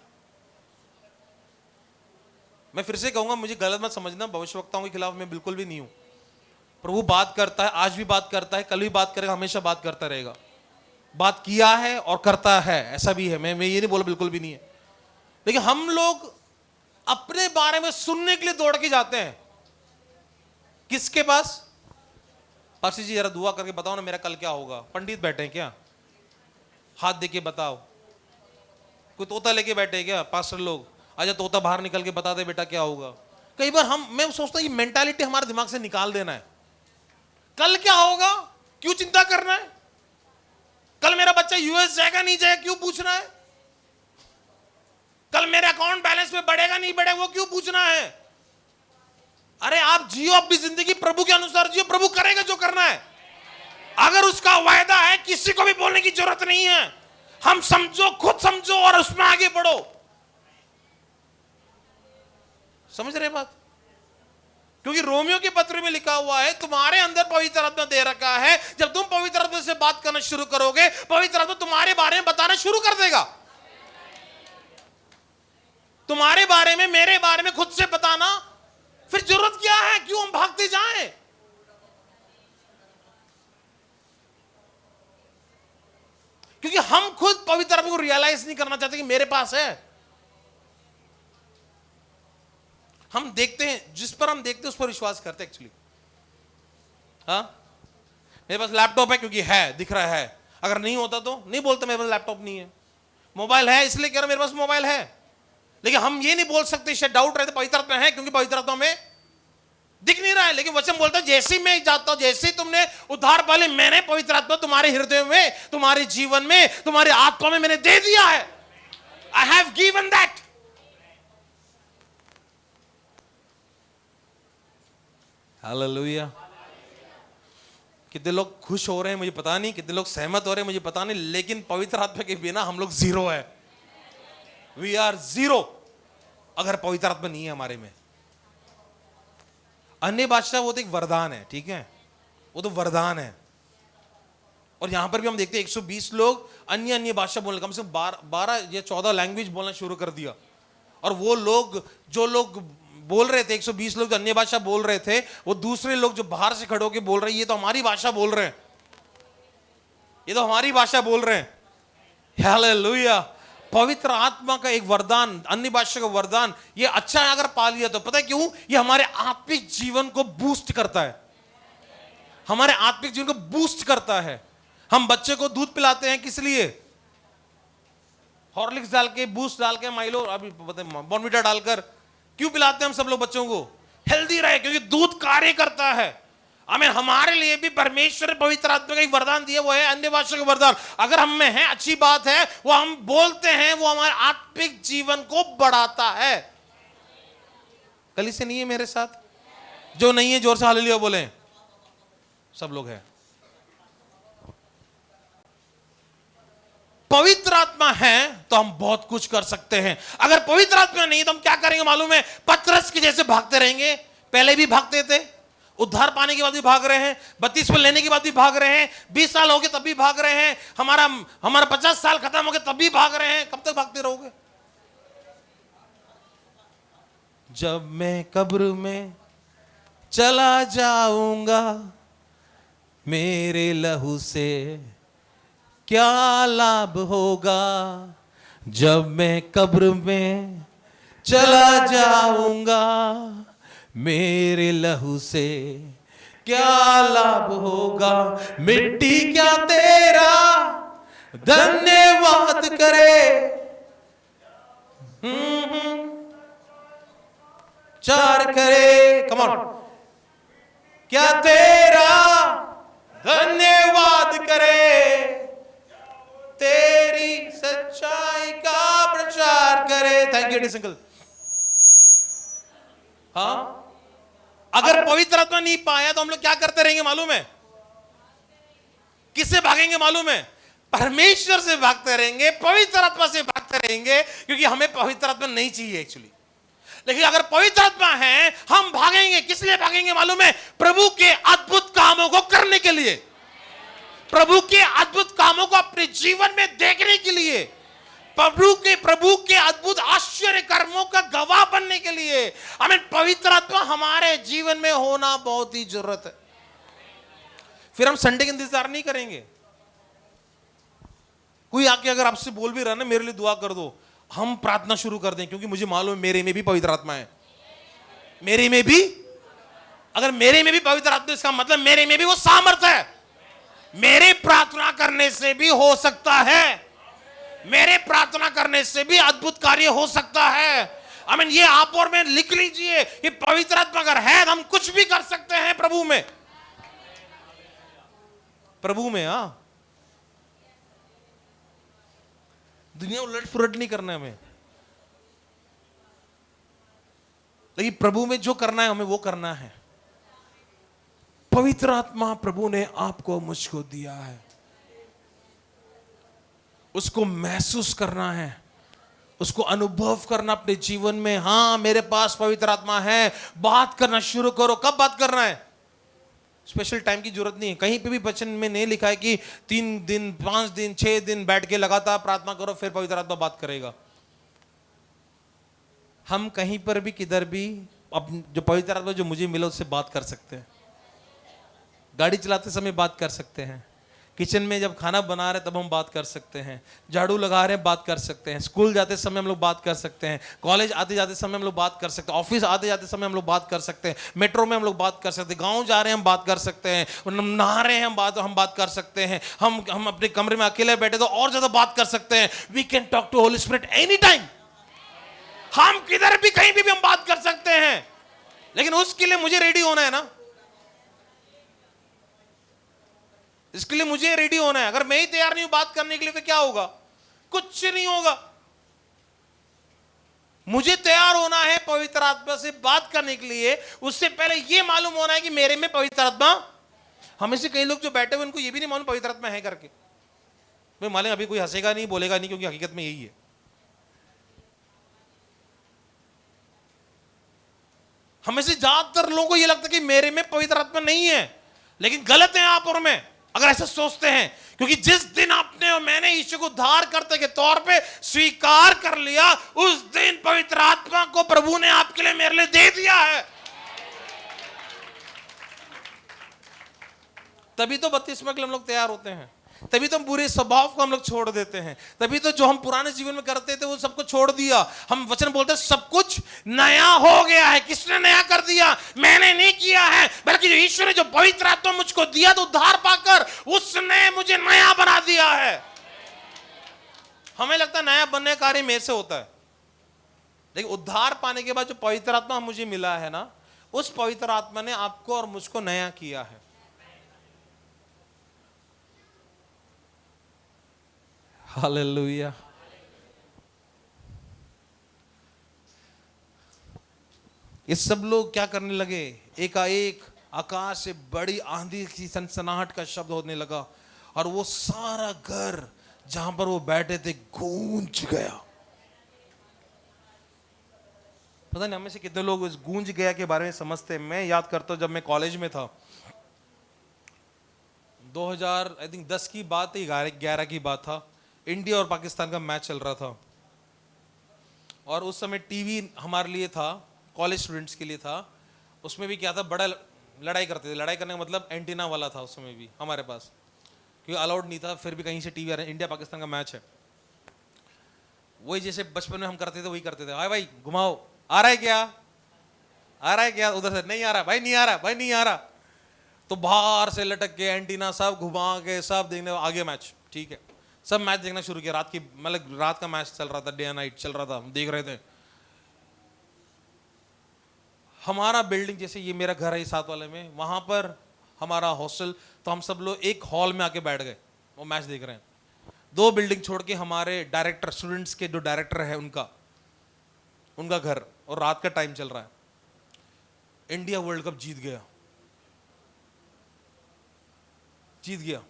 S1: मैं फिर से कहूंगा, मुझे गलत मत समझना, भविष्यवक्ताओं के खिलाफ मैं बिल्कुल भी नहीं हूं। प्रभु बात करता है, आज भी बात करता है, कल भी बात करेगा, हमेशा बात करता रहेगा। बात किया है और करता है, ऐसा भी है, मैं ये नहीं बोला बिल्कुल भी नहीं है। लेकिन हम लोग अपने बारे में सुनने के लिए दौड़ के जाते हैं किसके पास? पास्टर जी जरा दुआ करके बताओ ना मेरा कल क्या होगा। पंडित बैठे हैं क्या? हाथ दे के बताओ। कोई तोता लेके बैठे हैं क्या पास्टर लोग? आजा तोता बाहर निकल के बता दे बेटा क्या होगा। कई बार मैं सोचता हूं ये मेंटालिटी हमारे दिमाग से निकाल देना है। कल क्या होगा क्यों चिंता करना है? कल मेरा बच्चा यूएस जाएगा नहीं जाएगा क्यों पूछना है? कल मेरे अकाउंट बैलेंस में बढ़ेगा नहीं बढ़ेगा वो क्यों पूछना है? अरे आप जियो अपनी जिंदगी प्रभु के अनुसार जियो, प्रभु करेगा जो करना है। अगर उसका वायदा है किसी को भी बोलने की जरूरत नहीं है। हम समझो, खुद समझो और उसमें आगे बढ़ो। समझ रहे बात? क्योंकि रोमियो के पत्र में लिखा हुआ है तुम्हारे अंदर पवित्र आत्मा दे रखा है। जब तुम पवित्र आत्मा से बात करना शुरू करोगे, पवित्र आत्मा तुम्हारे बारे में बताना शुरू कर देगा। तुम्हारे बारे में, मेरे बारे में खुद से बताना, फिर जरूरत क्या है? क्यों हम भागते जाएं? क्योंकि हम खुद पवित्र आत्मा को रियलाइज नहीं करना चाहते कि मेरे पास है। हम देखते हैं, जिस पर हम देखते हैं उस पर विश्वास करते हैं एक्चुअली। हाँ, मेरे पास लैपटॉप है क्योंकि है, दिख रहा है। अगर नहीं होता तो नहीं बोलते मेरे पास लैपटॉप नहीं है। मोबाइल है इसलिए कह रहा मेरे पास मोबाइल है। लेकिन हम ये नहीं बोल सकते, शायद डाउट रहते पवित्र आत्मा है क्योंकि पवित्र आत्मा में दिख नहीं रहा है। लेकिन वचन बोलता है जैसे ही मैं जाता हूं, जैसे ही तुमने उद्धार पा लिया, मैंने पवित्र आत्मा तुम्हारे हृदय में, तुम्हारे जीवन में, तुम्हारे आत्मा में मैंने दे दिया है। I have given that. Hallelujah. कितने लोग खुश हो रहे हैं मुझे पता नहीं, कितने लोग सहमत हो रहे हैं मुझे पता नहीं, लेकिन पवित्र आत्मा के बिना हम लोग जीरो है। वी आर जीरो अगर पवित्र आत्मा नहीं है हमारे में। अन्य भाषा वो तो एक वरदान है, ठीक है, वो तो वरदान है। और यहां पर भी हम देखते हैं 120 लोग अन्य भाषा बोलने, कम से कम 12 या 14 लैंग्वेज बोलना शुरू कर दिया। और वो लोग, जो लोग बोल रहे थे, 120 लोग जो अन्य भाषा बोल रहे थे, वो दूसरे लोग जो बाहर से खड़े होकर बोल रहे हैं, ये तो हमारी भाषा बोल रहे हैं, ये तो हमारी भाषा बोल रहे हैं। हालेलुया। पवित्र आत्मा का एक वरदान, अन्य भाषा का वरदान, ये अच्छा है अगर पा लिया तो। पता है क्यों? ये हमारे आत्मिक जीवन को बूस्ट करता है, हमारे आत्मिक जीवन को बूस्ट करता है। हम बच्चे को दूध पिलाते हैं किस लिए? हॉर्लिक्स डाल के, बूस्ट डाल के, माइलो, अभी बॉर्नविटा डालकर क्यों पिलाते हैं हम सब लोग बच्चों को? हेल्दी रहे, क्योंकि दूध कार्य करता है। हमें, हमारे लिए भी परमेश्वर पवित्र आत्मा का एक वरदान दिया, वो है अन्य भाषा का वरदान। अगर हम में है अच्छी बात है, वो हम बोलते हैं, वो हमारे आत्मिक जीवन को बढ़ाता है। कली से नहीं है मेरे साथ? जो नहीं है जोर से हालेलुया बोले। सब लोग हैं। पवित्र आत्मा है तो हम बहुत कुछ कर सकते हैं। अगर पवित्र आत्मा नहीं तो हम क्या करेंगे मालूम है? पतरस के जैसे भागते रहेंगे। पहले भी भागते थे, उद्धार पाने के बाद भी भाग रहे हैं, बपतिस्मा लेने के बाद भी भाग रहे हैं, 20 साल हो गए तब भी भाग रहे हैं, हमारा 50 साल खत्म हो गए तब भी भाग रहे हैं। कब तक भागते रहोगे? जब मैं कब्र में चला जाऊंगा, मेरे लहू से क्या लाभ होगा? जब मैं कब्र में चला जाऊंगा, मेरे लहू से क्या लाभ होगा? मिट्टी क्या तेरा धन्यवाद करे, चार करे, कम ऑन, क्या तेरा धन्यवाद करे, तेरी सच्चाई का प्रचार करे। Thank you uncle. हाँ, अगर पवित्र आत्मा नहीं पाया तो हम लोग क्या करते रहेंगे मालूम है? किससे भागेंगे मालूम है? परमेश्वर से भागते रहेंगे, पवित्र आत्मा से भागते रहेंगे, क्योंकि हमें पवित्र आत्मा नहीं चाहिए एक्चुअली। लेकिन अगर पवित्र आत्मा है, हम भागेंगे। किस लिए भागेंगे मालूम है? प्रभु के अद्भुत कामों को करने के लिए, प्रभु के अद्भुत कामों को अपने जीवन में देखने के लिए, प्रभु के अद्भुत आश्चर्य कर्मों का गवाह बनने के लिए हमें पवित्र आत्मा हमारे जीवन में होना बहुत ही जरूरत है। फिर हम संडे का इंतजार नहीं करेंगे। कोई आके अगर आपसे बोल भी रहा ना, मेरे लिए दुआ कर दो, हम प्रार्थना शुरू कर दें, क्योंकि मुझे मालूम है मेरे में भी पवित्र आत्मा है। मेरे में भी, अगर मेरे में भी पवित्र आत्मा, इसका मतलब मेरे में भी वो सामर्थ है। मेरे प्रार्थना करने से भी हो सकता है, मेरे प्रार्थना करने से भी अद्भुत कार्य हो सकता है। आमीन। ये आप और मैं लिख लीजिए कि पवित्र आत्मा अगर है तो हम कुछ भी कर सकते हैं प्रभु में। प्रभु में, हाँ, दुनिया उलट फुलट नहीं करना है हमें, लेकिन प्रभु में जो करना है हमें वो करना है। पवित्र आत्मा प्रभु ने आपको मुझको दिया है, उसको महसूस करना है, उसको अनुभव करना अपने जीवन में। हाँ, मेरे पास पवित्र आत्मा है। बात करना शुरू करो। कब बात करना है? स्पेशल टाइम की जरूरत नहीं है। कहीं पे भी वचन में नहीं लिखा है कि 3 दिन 5 दिन 6 दिन बैठ के लगातार प्रार्थना करो फिर पवित्र आत्मा बात करेगा। हम कहीं पर भी किधर भी अब जो पवित्र आत्मा जो मुझे मिला उससे बात कर सकते हैं। गाड़ी चलाते समय बात कर सकते हैं, किचन में जब खाना बना रहे तब हम बात कर सकते हैं, झाड़ू लगा रहे हैं बात कर सकते हैं, स्कूल जाते समय हम लोग बात कर सकते हैं, कॉलेज आते जाते समय हम लोग बात कर सकते हैं, ऑफिस आते जाते समय हम लोग बात कर सकते हैं, मेट्रो में हम लोग बात कर सकते हैं, गांव जा रहे हैं हम बात कर सकते हैं, नहा रहे हैं हम बात कर सकते हैं, हम अपने कमरे में अकेले बैठे तो और ज्यादा बात कर सकते हैं। We can talk to Holy Spirit any time. हम किधर भी कहीं भी हम बात कर सकते हैं, लेकिन उसके लिए मुझे रेडी होना है ना। इसके लिए मुझे रेडी होना है। अगर मैं ही तैयार नहीं हूं बात करने के लिए तो क्या होगा? कुछ नहीं होगा। मुझे तैयार होना है पवित्र आत्मा से बात करने के लिए। उससे पहले यह मालूम होना है कि मेरे में पवित्र आत्मा। हमें से कई लोग जो बैठे हुए उनको यह भी नहीं मालूम पवित्र आत्मा है करके। मैं मालूम अभी कोई हंसेगा नहीं, बोलेगा नहीं, क्योंकि हकीकत में यही है। हमें से ज्यादातर लोगों को यह लगता है कि मेरे में पवित्र आत्मा नहीं है, लेकिन गलत है आप और मैं अगर ऐसा सोचते हैं। क्योंकि जिस दिन आपने और मैंने यीशु को उद्धार करते के तौर पे स्वीकार कर लिया, उस दिन पवित्र आत्मा को प्रभु ने आपके लिए मेरे लिए दे दिया है। तभी तो बपतिस्मा के लिए हम लोग तैयार होते हैं, तभी तो हम बुरे स्वभाव को हम लोग छोड़ देते हैं, तभी तो जो हम पुराने जीवन में करते थे वो सबको छोड़ दिया। हम वचन बोलते हैं सब कुछ नया हो गया है। किसने नया कर दिया? मैंने नहीं किया है, बल्कि जो ईश्वर ने जो पवित्र आत्मा मुझको दिया तो उद्धार पाकर उसने मुझे नया बना दिया है। हमें लगता है नया बनने का कार्य मेरे से होता है, लेकिन उद्धार पाने के बाद जो पवित्र आत्मा मुझे मिला है ना, उस पवित्र आत्मा ने आपको और मुझको नया किया है। हालेलुया। ये सब लोग क्या करने लगे? एकाएक आकाश से बड़ी आंधी की सनसनाहट का शब्द होने लगा और वो सारा घर जहां पर वो बैठे थे गूंज गया। पता नहीं हमें से कितने लोग इस गूंज गया के बारे में समझते हैं। मैं याद करता हूं जब मैं कॉलेज में था, 2010 की बात है, 11 की बात था। इंडिया और पाकिस्तान का मैच चल रहा था और उस समय टीवी हमारे लिए था, कॉलेज स्टूडेंट्स के लिए था। उसमें भी क्या था, बड़ा लड़ाई करते थे। लड़ाई करने का मतलब एंटीना वाला था उस समय भी हमारे पास, क्योंकि अलाउड नहीं था। फिर भी कहीं से टीवी आ रहा है, इंडिया पाकिस्तान का मैच है। वही जैसे बचपन में हम करते थे वही करते थे। आए भाई घुमाओ, आ रहा है क्या, आ रहा है क्या? उधर से नहीं आ रहा भाई, नहीं आ रहा भाई, नहीं आ रहा। तो बाहर से लटक के एंटीना सब घुमा के सब देखने, आगे मैच, ठीक है। सब मैच देखना शुरू किया। रात की मतलब रात का मैच चल रहा था, डे एंड नाइट चल रहा था, हम देख रहे थे। हमारा बिल्डिंग जैसे ये मेरा घर है साथ वाले में, वहां पर हमारा हॉस्टल, तो हम सब लोग एक हॉल में आके बैठ गए, वो मैच देख रहे हैं। 2 बिल्डिंग छोड़ के हमारे डायरेक्टर, स्टूडेंट्स के जो डायरेक्टर है उनका घर, और रात का टाइम चल रहा है। इंडिया वर्ल्ड कप जीत गया, जीत गया।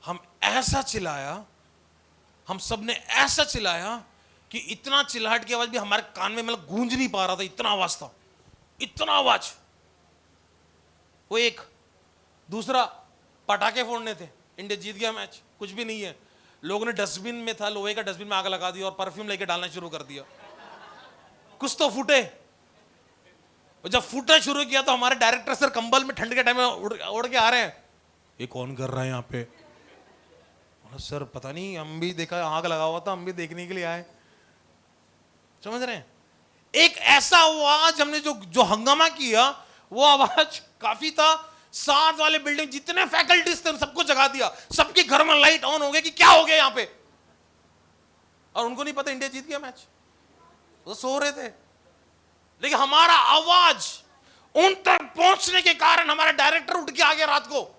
S1: हम ऐसा चिल्लाया, हम सब ने ऐसा चिल्लाया कि इतना चिल्लाहट की आवाज भी हमारे कान में मतलब गूंज नहीं पा रहा था, इतना आवाज था, इतना आवाज। वो एक दूसरा पटाखे फोड़ने थे, इंडिया जीत गया मैच, कुछ भी नहीं है, लोगों ने डस्टबिन में था, लोहे का डस्टबिन में आग लगा दी और परफ्यूम लेके डालना शुरू कर दिया। कुछ तो फूटे, और जब फूटना शुरू किया तो हमारे डायरेक्टर सर कंबल में ठंड के टाइम में उड़ के आ रहे हैं, ये कौन कर रहा है यहाँ पे? सर पता नहीं, हम भी देखा, आग लगा हुआ था, हम भी देखने के लिए आए। समझ रहे हैं? एक ऐसा आवाज हमने जो हंगामा किया, वो आवाज काफी था। साथ वाले बिल्डिंग जितने फैकल्टीज थे सबको जगा दिया, सबके घर में लाइट ऑन हो गया कि क्या हो गया यहाँ पे, और उनको नहीं पता इंडिया जीत गया मैच, वो सो रहे थे। लेकिन हमारा आवाज उन तक पहुंचने के कारण हमारा डायरेक्टर उठ के आ गया रात को।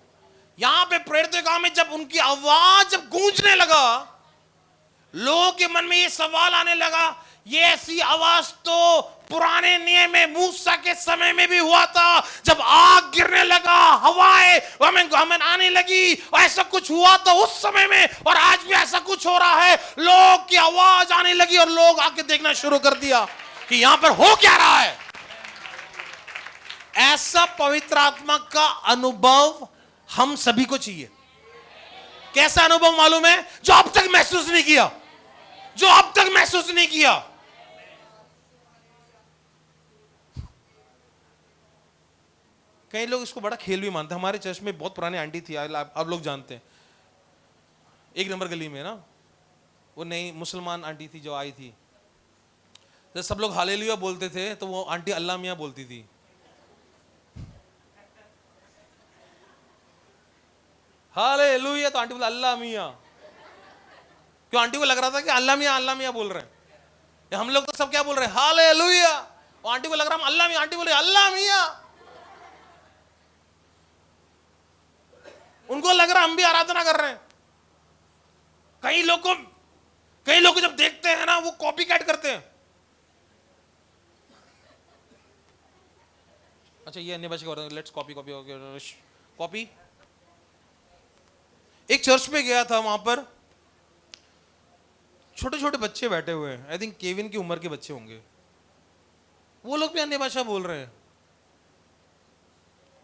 S1: यहां पे प्रेरितों में जब उनकी आवाज जब गूंजने लगा, लोगों के मन में ये सवाल आने लगा, ये ऐसी आवाज तो पुराने नियम में मूसा के समय में भी हुआ था, जब आग गिरने लगा, हवाएं हमें आने लगी, ऐसा कुछ हुआ था उस समय में, और आज भी ऐसा कुछ हो रहा है। लोग की आवाज आने लगी और लोग आके देखना शुरू कर दिया कि यहां पर हो क्या रहा है। ऐसा पवित्र आत्मा का अनुभव हम सभी को चाहिए। कैसा अनुभव मालूम है? जो अब तक महसूस नहीं किया, जो अब तक महसूस नहीं किया। कई लोग इसको बड़ा खेल भी मानते हैं। हमारे चर्च में बहुत पुरानी आंटी थी, आप लोग जानते हैं, 1 नंबर गली में ना, वो नई मुसलमान आंटी थी जो आई थी। जब सब लोग हालेलुया बोलते थे तो वो आंटी अल्लाह मियां बोलती थी। हालेलुया तो आंटी बोला अल्लाह मियां। क्यों? आंटी को लग रहा था कि अल्लाह मियां बोल रहे हैं। हम लोग तो सब क्या बोल रहे हैं? हालेलुया। और आंटी को लग रहा है हम अल्लाह मियां, आंटी बोल रही अल्लाह मियां। उनको लग रहा हम भी आराधना कर रहे हैं। कई लोग को जब देखते हैं ना, वो कॉपी कैट करते हैं। अच्छा ये अन्य भाषा का, लेट्स कॉपी। एक चर्च में गया था, वहां पर छोटे छोटे बच्चे बैठे हुए हैं, आई थिंक केविन की उम्र के बच्चे होंगे। वो लोग भी अन्य भाषा बोल रहे हैं।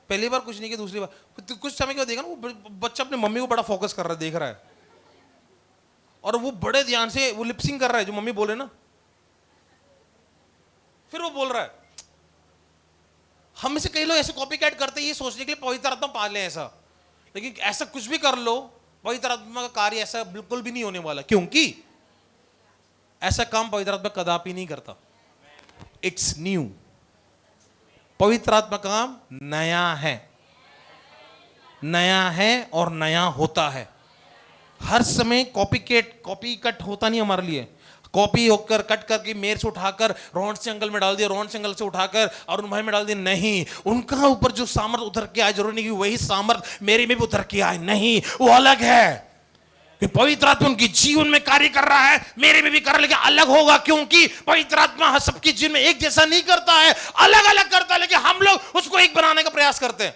S1: पहली बार कुछ नहीं किया, दूसरी बार कुछ समय के बाद देखा ना, वो बच्चा अपने मम्मी को बड़ा फोकस कर रहा है, देख रहा है, और वो बड़े ध्यान से वो लिपसिंग कर रहा है जो मम्मी बोले ना, फिर वो बोल रहा है। हम में से कई लोग ऐसे कॉपी कैट करते हैं, ये सोचने के लिए पवित्र आत्मा पा लें ऐसा, लेकिन ऐसा कुछ भी कर लो, पवित्र आत्मा का कार्य ऐसा बिल्कुल भी नहीं होने वाला, क्योंकि ऐसा काम पवित्र आत्मा कदापि नहीं करता। It's new. पवित्र आत्मा का काम नया है और नया होता है। हर समय कॉपी कट होता नहीं हमारे लिए। कॉपी होकर कट करके मेरे से उठाकर रोहन से अंकल में डाल दिया, रोहन से अंकल से उठाकर अरुण भाई में डाल दिया, नहीं। उनका ऊपर जो सामर्थ उतर के आए, जरूरी नहीं कि वही सामर्थ मेरे में भी उतर के आए, नहीं, वो अलग है। पवित्र आत्मा उनकी जीवन में कार्य कर रहा है, मेरे में भी कर रहा है, लेकिन अलग होगा, क्योंकि पवित्र आत्मा सबके जीवन में एक जैसा नहीं करता है, अलग अलग करता है, लेकिन हम लोग उसको एक बनाने का प्रयास करते हैं।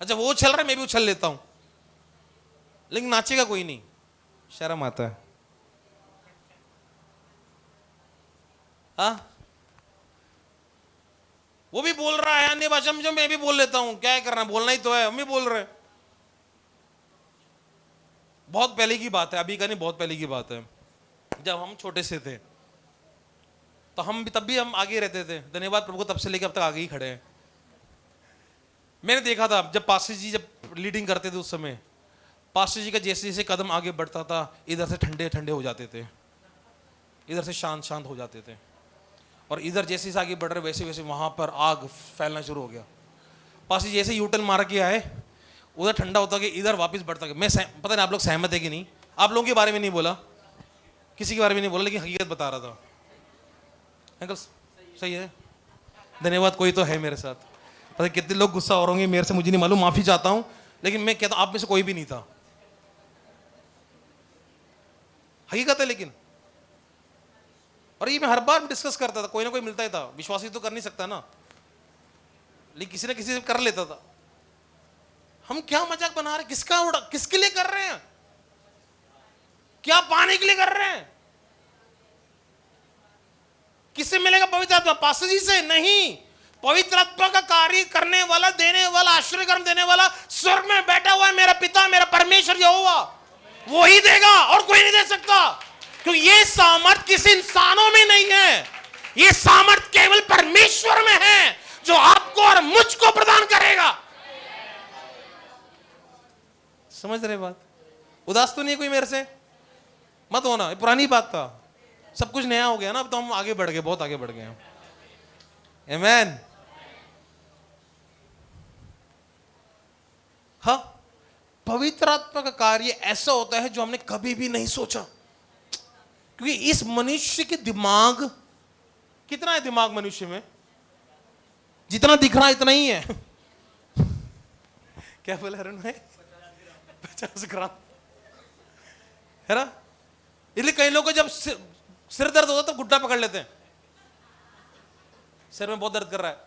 S1: अच्छा वो उछल रहा है, मैं भी उछल लेता हूं, लेकिन नाचेगा कोई नहीं, शर्म आता है। वो भी बोल रहा है अन्य भाषा में, जो मैं भी बोल लेता हूं, क्या करना, बोलना ही तो है, हम भी बोल रहे हैं। बहुत पहले की बात है, अभी का नहीं, बहुत पहले की बात है। जब हम छोटे से थे तो तब भी हम आगे रहते थे। धन्यवाद प्रभु को, तब से लेकर अब तक आगे ही खड़े हैं। मैंने देखा था जब पास्टर जी जब लीडिंग करते थे, उस समय पास्टर जी का जैसे जैसे कदम आगे बढ़ता था, इधर से ठंडे ठंडे हो जाते थे, इधर से शांत शांत हो जाते थे, और इधर जैसे जैसे आगे बढ़ रहे वैसे वैसे वहां पर आग फैलना शुरू हो गया। पास्टर जी जैसे यूटर्न मार के आए, उधर ठंडा होता गया, इधर वापस बढ़ता गया। मैं पता नहीं आप लोग सहमत है कि नहीं, आप लोगों के बारे में नहीं बोला, किसी के बारे में नहीं बोला, लेकिन हकीकत बता रहा था। अंकल सही है, धन्यवाद। कोई तो है मेरे साथ, पता नहीं कितने लोग गुस्सा हो रहे होंगे मेरे से, मुझे नहीं मालूम, माफी चाहता हूं, लेकिन मैं कहता हूं आप में से कोई भी नहीं था, हकीकत है। लेकिन और ये मैं हर बार डिस्कस करता था, कोई ना कोई मिलता ही था, विश्वासी तो कर नहीं सकता ना, लेकिन किसी ना किसी से कर लेता था। हम क्या मजाक बना रहे, किसके लिए कर रहे हैं? क्या पाने के लिए कर रहे हैं? किससे मिलेगा पवित्र आत्मा? पास्टर जी से नहीं। पवित्र आत्मा का कार्य करने वाला, देने वाला, आश्रय कर्म देने वाला स्वर्ग में बैठा हुआ है मेरा पिता, मेरा परमेश्वर यहोवा, वो ही देगा और कोई नहीं दे सकता। क्योंकि ये सामर्थ किसी इंसानों में नहीं है, ये सामर्थ केवल परमेश्वर में है, जो आपको और मुझको प्रदान करेगा। समझ रहे बात? उदास तो नहीं है कोई मेरे से? मत होना, ये पुरानी बात था, सब कुछ नया हो गया ना, अब तो हम आगे बढ़ गए, बहुत आगे बढ़ गए हैं। आमेन। हाँ, पवित्र आत्मा का कार्य ऐसा होता है जो हमने कभी भी नहीं सोचा। क्योंकि इस मनुष्य के दिमाग, कितना है दिमाग मनुष्य में? जितना दिख रहा इतना ही है। क्या बोला अरुण भाई? 50 ग्राम है ना? इसलिए कई लोगों को जब सिर दर्द होता है तो घुटना पकड़ लेते हैं, सिर में बहुत दर्द कर रहा है।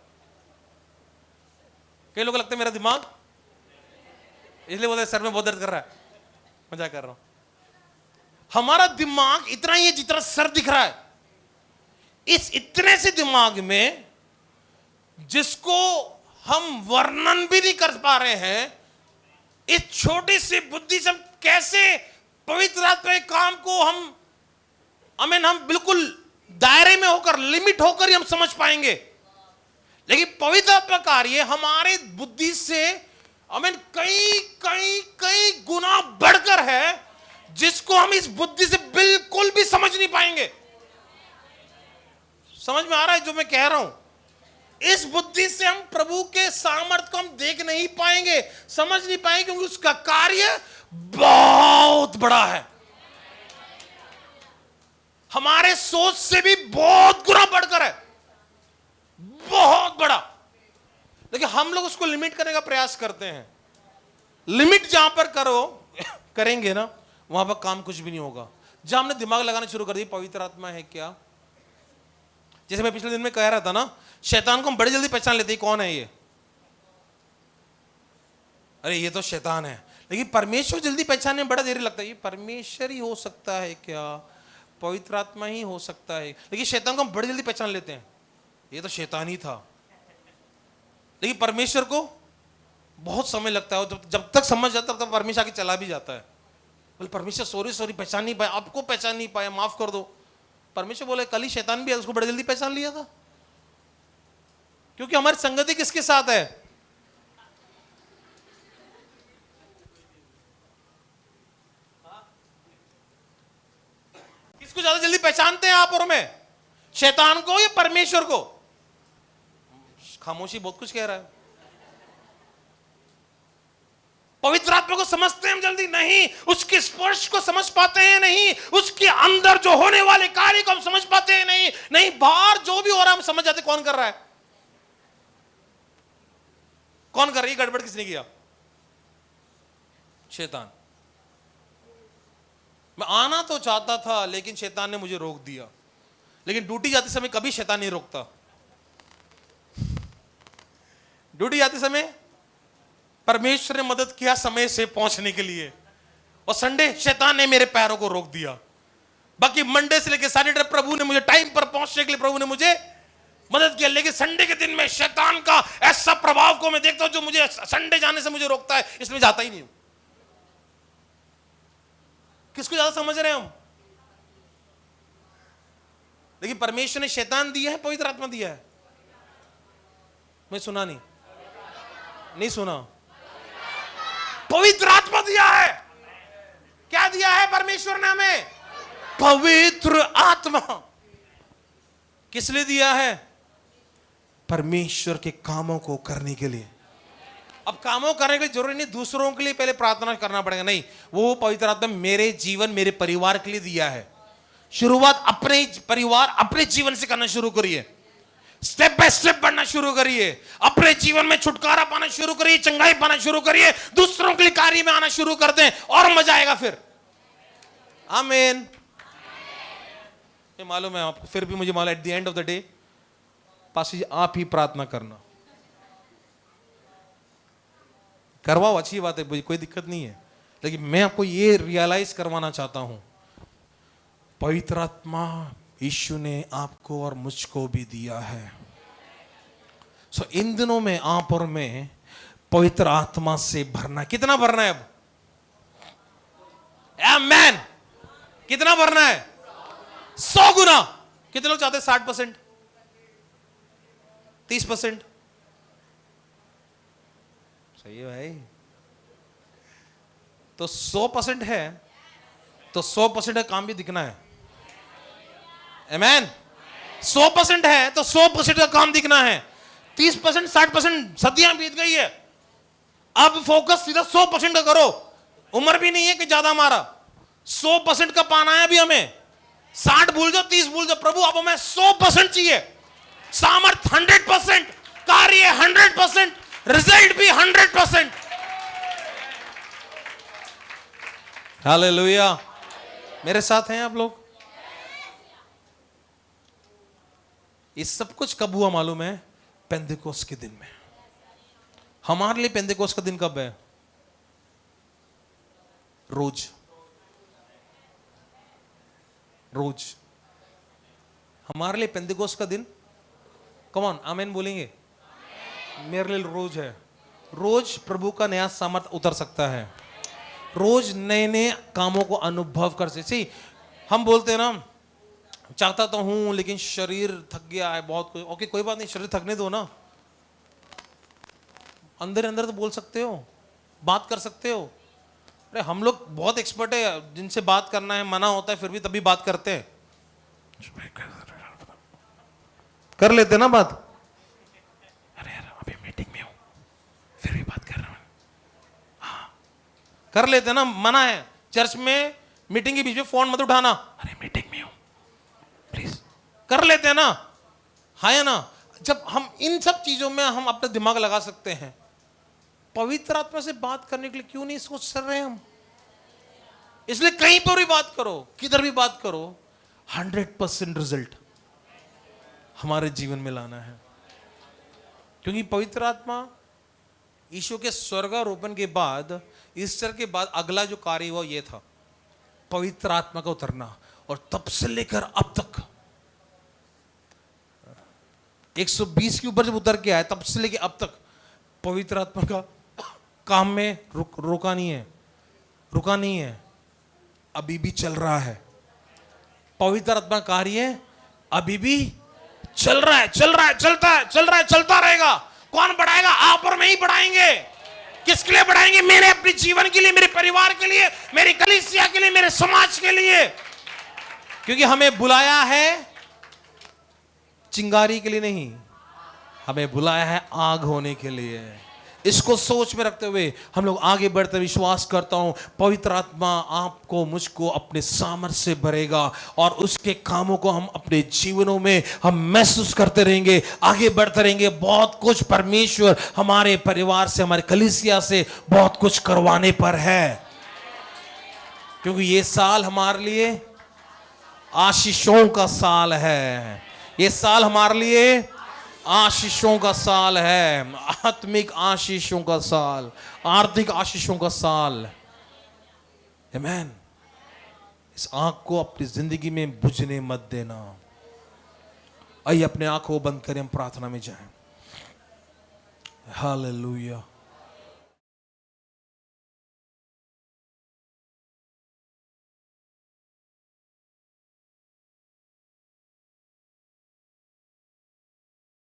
S1: कई लोगों को लगता है मेरा दिमाग, इसलिए बोलते हैं सर में बहुत दर्द कर रहा है। मजाक कर रहा हूं। हमारा दिमाग इतना ही है जितना सर दिख रहा है। इस इतने से दिमाग में, जिसको हम वर्णन भी नहीं कर पा रहे हैं, इस छोटी सी बुद्धि से हम कैसे पवित्र आत्मा के काम को हम बिल्कुल दायरे में होकर, लिमिट होकर ही हम समझ पाएंगे। लेकिन पवित्र आत्मा कार्य हमारे बुद्धि से कई कई कई गुना बढ़कर है, जिसको हम इस बुद्धि से बिल्कुल भी समझ नहीं पाएंगे। समझ में आ रहा है जो मैं कह रहा हूं? इस बुद्धि से हम प्रभु के सामर्थ को हम देख नहीं पाएंगे, समझ नहीं पाएंगे, क्योंकि उसका कार्य बहुत बड़ा है, हमारे सोच से भी बहुत गुना बढ़कर है, बहुत बड़ा। लेकिन हम लोग उसको लिमिट करने का प्रयास करते हैं। लिमिट जहां पर करेंगे ना, वहां पर काम कुछ भी नहीं होगा। जहां हमने दिमाग लगाना शुरू कर दिया पवित्र आत्मा है क्या, जैसे मैं पिछले दिन में कह रहा था ना, शैतान को हम बड़ी जल्दी पहचान लेते हैं कौन है ये, अरे ये तो शैतान है। लेकिन परमेश्वर जल्दी पहचानने में बड़ा देर लगता है, ये परमेश्वर ही हो सकता है क्या, पवित्र आत्मा ही हो सकता है। लेकिन शैतान को हम बड़ी जल्दी पहचान लेते हैं, ये तो शैतान ही था। लेकिन परमेश्वर को बहुत समय लगता है, जब तक समझ जाता है तब परमेश्वर आके चला भी जाता है। बोले परमेश्वर सॉरी पहचान नहीं पाया, आपको पहचान नहीं पाया, माफ कर दो। परमेश्वर बोले कल ही शैतान भी है, उसको बड़ी जल्दी पहचान लिया था। क्योंकि हमारी संगति किसके साथ है? किसको ज्यादा जल्दी पहचानते हैं आप और मैं? शैतान को या परमेश्वर को? खामोशी बहुत कुछ कह रहा है। पवित्र आत्मा को समझते हैं हम जल्दी नहीं, उसके स्पर्श को समझ पाते हैं नहीं, उसके अंदर जो होने वाले कार्य को हम समझ पाते हैं नहीं, बाहर जो भी हो रहा है हम समझ जाते कौन कर रहा है, कौन कर रही है गड़बड़, किसने किया? शैतान। मैं आना तो चाहता था लेकिन शैतान ने मुझे रोक दिया। लेकिन ड्यूटी जाते समय कभी शैतान नहीं रोकता। ड्यूटी जाते समय परमेश्वर ने मदद किया समय से पहुंचने के लिए, और संडे शैतान ने मेरे पैरों को रोक दिया। बाकी मंडे से लेकर सैटरडे प्रभु ने मुझे टाइम पर पहुंचने के लिए प्रभु ने मुझे मदद किया। लेकिन संडे के दिन में शैतान का ऐसा प्रभाव को मैं देखता हूं जो मुझे संडे जाने से मुझे रोकता है, इसलिए जाता ही नहीं हूं। किसको ज्यादा समझ रहे हैं हम? लेकिन परमेश्वर ने शैतान दिया है, पवित्र आत्मा दिया है? मैं सुना नहीं सुना। पवित्र आत्मा दिया है। क्या दिया है परमेश्वर ने हमें? पवित्र आत्मा। किस लिए दिया है? परमेश्वर के कामों को करने के लिए। अब कामों करने के लिए जरूरी नहीं दूसरों के लिए पहले प्रार्थना करना पड़ेगा, नहीं, वो पवित्र आत्मा मेरे जीवन, मेरे परिवार के लिए दिया है। शुरुआत अपने परिवार, अपने जीवन से करना शुरू करिए, स्टेप बाय स्टेप बढ़ना शुरू करिए, अपने जीवन में छुटकारा पाना शुरू करिए, चंगाई पाना शुरू करिए, दूसरों के लिए कार्य में आना शुरू कर दें और मजा आएगा फिर। आमीन। ये मालूम है आपको, फिर भी मुझे मालूम, at the end of the day pastor ji आप ही प्रार्थना करना, करवाओ, अच्छी बात है, कोई दिक्कत नहीं है। लेकिन मैं आपको ये रियलाइज करवाना चाहता हूं पवित्र आत्मा यीशु ने आपको और मुझको भी दिया है। सो इन दिनों में आप और मैं पवित्र आत्मा से भरना, कितना भरना है अब? आमेन। कितना भरना है? 100 गुना। कितने लोग चाहते हैं 60%, 30%? सही है भाई। तो 100% है तो 100% का काम भी दिखना है। आमेन। 100% है तो 100% का काम दिखना है। 30%, 60% सदियां बीत गई है, अब फोकस सीधा 100% का करो। उम्र भी नहीं है कि ज्यादा हमारा, 100% का पाना है अभी हमें। 60 भूल जाओ, 30 भूल जाओ, प्रभु अब हमें 100% चाहिए। सामर्थ 100%, कार्य 100%, रिजल्ट भी 100%। हालेलुया। मेरे साथ हैं आप लोग? ये सब कुछ कब हुआ मालूम है? पेंतेकोस्त के दिन में। हमारे लिए पेंतेकोस्त का दिन कब है? रोज। रोज हमारे लिए पेंतेकोस्त का दिन, कम ऑन आमीन बोलेंगे? मेरे लिए रोज है। रोज प्रभु का नया सामर्थ उतर सकता है। रोज नए नए कामों को अनुभव कर सकते। हम बोलते हैं ना, चाहता तो हूं लेकिन शरीर थक गया है बहुत कुछ। ओके, कोई बात नहीं, शरीर थकने दो ना। अंदर अंदर तो बोल सकते हो, बात कर सकते हो। अरे हम लोग बहुत एक्सपर्ट है, जिनसे बात करना है मना होता है फिर भी तभी बात करते हैं। कर लेते ना बात। अरे यार अभी मीटिंग में हूं फिर भी बात कर रहा हूं। हाँ कर लेते ना, मना है। चर्च में मीटिंग के बीच में फोन मत उठाना, अरे मीटिंग में हूं प्लीज। कर लेते हैं ना, है ना? जब हम इन सब चीजों में हम अपना दिमाग लगा सकते हैं, पवित्र आत्मा से बात करने के लिए क्यों नहीं सोच रहे हम? इसलिए कहीं पर भी बात करो, किधर भी बात करो, 100% रिजल्ट हमारे जीवन में लाना है। क्योंकि पवित्र आत्मा यीशु के स्वर्गारोपण के बाद, ईस्टर के बाद अगला जो कार्य हुआ ये था, पवित्र आत्मा का उतरना। और तब से लेकर अब तक 120 के ऊपर जब उतर के आया, तब से लेकर अब तक पवित्र आत्मा का काम में रुका नहीं है, अभी भी चल रहा है। पवित्र आत्मा कार्य अभी भी चल रहा है, चलता रहेगा। कौन बढ़ाएगा? आप और मैं ही बढ़ाएंगे। किसके लिए बढ़ाएंगे? मेरे अपने जीवन के लिए, मेरे परिवार के लिए, मेरी कलीसिया के लिए, मेरे समाज के लिए। क्योंकि हमें बुलाया है चिंगारी के लिए नहीं, हमें बुलाया है आग होने के लिए। इसको सोच में रखते हुए हम लोग आगे बढ़ते, विश्वास करता हूं पवित्र आत्मा आपको मुझको अपने सामर्थ्य से भरेगा और उसके कामों को हम अपने जीवनों में हम महसूस करते रहेंगे, आगे बढ़ते रहेंगे। बहुत कुछ परमेश्वर हमारे परिवार से, हमारे कलीसिया से बहुत कुछ करवाने पर है। क्योंकि ये साल हमारे लिए आशीषों का साल है। ये साल हमारे लिए आशीषों का साल है, आत्मिक आशीषों का साल, आर्थिक आशीषों का साल। आमीन। इस आंख को अपनी जिंदगी में बुझने मत देना। आइए अपने आंखों को बंद करें, हम प्रार्थना में जाएं। हालेलुया।